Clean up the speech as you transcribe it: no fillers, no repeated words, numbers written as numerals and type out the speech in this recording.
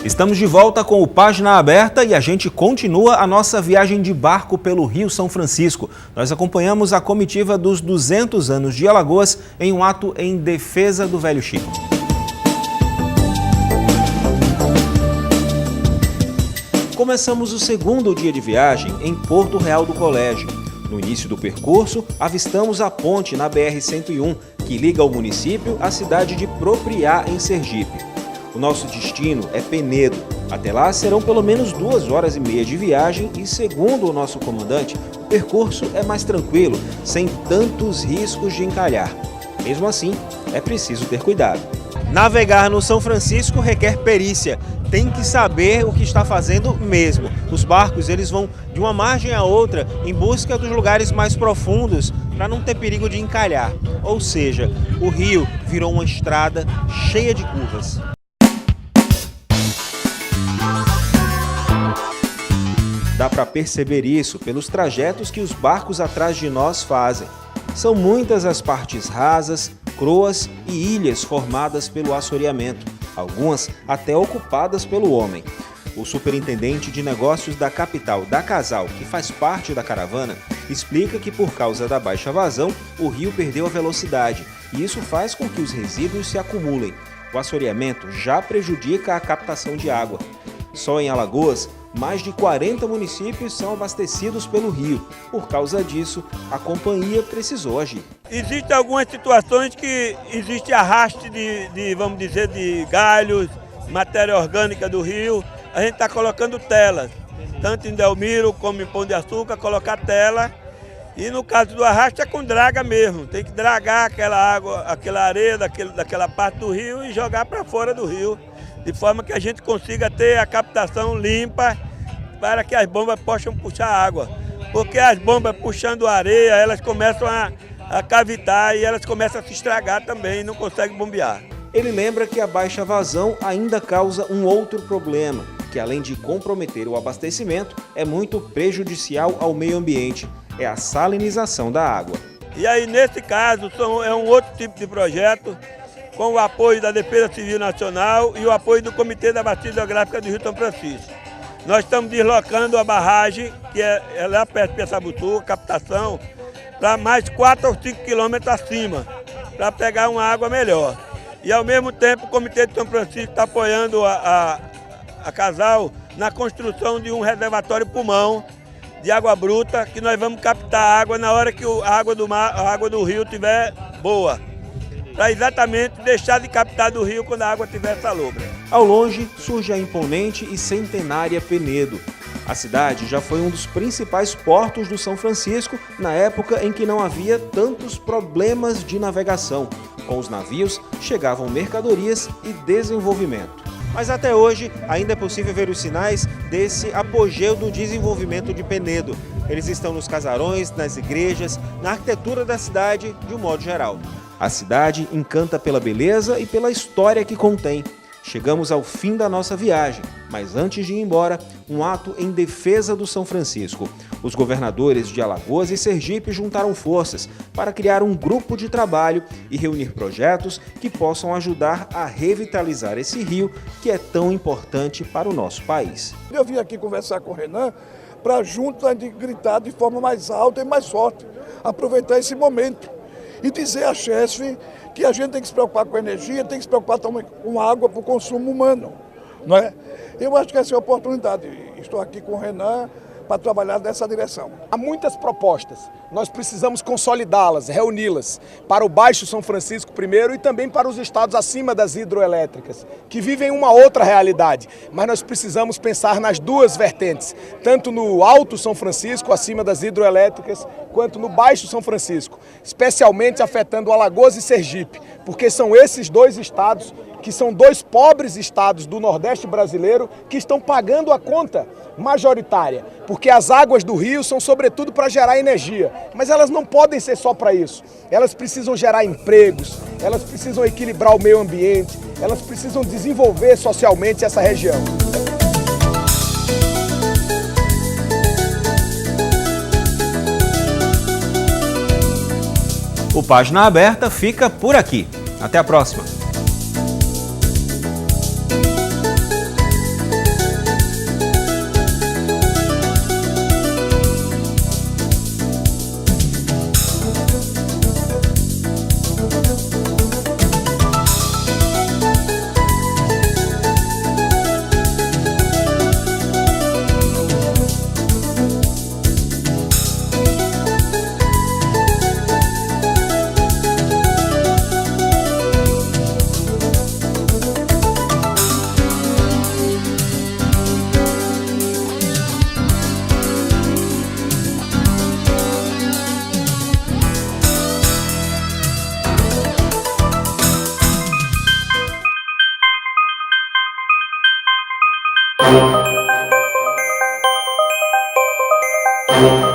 Estamos de volta com o Página Aberta e a gente continua a nossa viagem de barco pelo Rio São Francisco. Nós acompanhamos a comitiva dos 200 anos de Alagoas em um ato em defesa do Velho Chico. Começamos o segundo dia de viagem em Porto Real do Colégio. No início do percurso, avistamos a ponte na BR-101, que liga o município à cidade de Propriá, em Sergipe. O nosso destino é Penedo. Até lá serão pelo menos 2h30 de viagem e, segundo o nosso comandante, o percurso é mais tranquilo, sem tantos riscos de encalhar. Mesmo assim, é preciso ter cuidado. Navegar no São Francisco requer perícia. Tem que saber o que está fazendo mesmo. Os barcos eles vão de uma margem a outra em busca dos lugares mais profundos para não ter perigo de encalhar. Ou seja, o rio virou uma estrada cheia de curvas. Dá para perceber isso pelos trajetos que os barcos atrás de nós fazem. São muitas as partes rasas, croas e ilhas formadas pelo assoreamento, algumas até ocupadas pelo homem. O superintendente de negócios da capital da Casal, que faz parte da caravana, explica que por causa da baixa vazão, o rio perdeu a velocidade e isso faz com que os resíduos se acumulem. O assoreamento já prejudica a captação de água. Só em Alagoas, mais de 40 municípios são abastecidos pelo rio. Por causa disso, a companhia precisou agir. Existem algumas situações que existe arraste vamos dizer, de galhos, matéria orgânica do rio. A gente está colocando telas, tanto em Delmiro como em Pão de Açúcar, colocar tela. E no caso do arraste é com draga mesmo. Tem que dragar aquela água, aquela areia daquela parte do rio e jogar para fora do rio, de forma que a gente consiga ter a captação limpa para que as bombas possam puxar água. Porque as bombas puxando areia, elas começam a cavitar e elas começam a se estragar também, não conseguem bombear. Ele lembra que a baixa vazão ainda causa um outro problema, que além de comprometer o abastecimento, é muito prejudicial ao meio ambiente, é a salinização da água. E aí, nesse caso, é um outro tipo de projeto, com o apoio da Defesa Civil Nacional e o apoio do Comitê da Bacia Hidrográfica do Rio São Francisco. Nós estamos deslocando a barragem, que é lá perto de Piaçabutu, captação, para mais 4 ou 5 quilômetros acima, para pegar uma água melhor. E ao mesmo tempo o Comitê de São Francisco está apoiando a Casal na construção de um reservatório pulmão de água bruta, que nós vamos captar água na hora que a água do rio estiver boa, para exatamente deixar de captar do rio quando a água estiver salobra. Ao longe surge a imponente e centenária Penedo. A cidade já foi um dos principais portos do São Francisco na época em que não havia tantos problemas de navegação. Com os navios chegavam mercadorias e desenvolvimento. Mas até hoje ainda é possível ver os sinais desse apogeu do desenvolvimento de Penedo. Eles estão nos casarões, nas igrejas, na arquitetura da cidade de um modo geral. A cidade encanta pela beleza e pela história que contém. Chegamos ao fim da nossa viagem, mas antes de ir embora, um ato em defesa do São Francisco. Os governadores de Alagoas e Sergipe juntaram forças para criar um grupo de trabalho e reunir projetos que possam ajudar a revitalizar esse rio que é tão importante para o nosso país. Eu vim aqui conversar com o Renan para juntos a gente gritar de forma mais alta e mais forte, aproveitar esse momento e dizer à Chesf que a gente tem que se preocupar com energia, tem que se preocupar também com água para o consumo humano, não é? Eu acho que essa é a oportunidade. Estou aqui com o Renan para trabalhar nessa direção. Há muitas propostas, nós precisamos consolidá-las, reuni-las para o Baixo São Francisco primeiro e também para os estados acima das hidroelétricas, que vivem uma outra realidade, mas nós precisamos pensar nas duas vertentes, tanto no Alto São Francisco, acima das hidroelétricas, quanto no Baixo São Francisco, especialmente afetando Alagoas e Sergipe, porque são esses dois estados que são dois pobres estados do Nordeste brasileiro que estão pagando a conta majoritária, porque as águas do rio são sobretudo para gerar energia, mas elas não podem ser só para isso. Elas precisam gerar empregos, elas precisam equilibrar o meio ambiente, elas precisam desenvolver socialmente essa região. Página Aberta fica por aqui. Até a próxima! Thank you.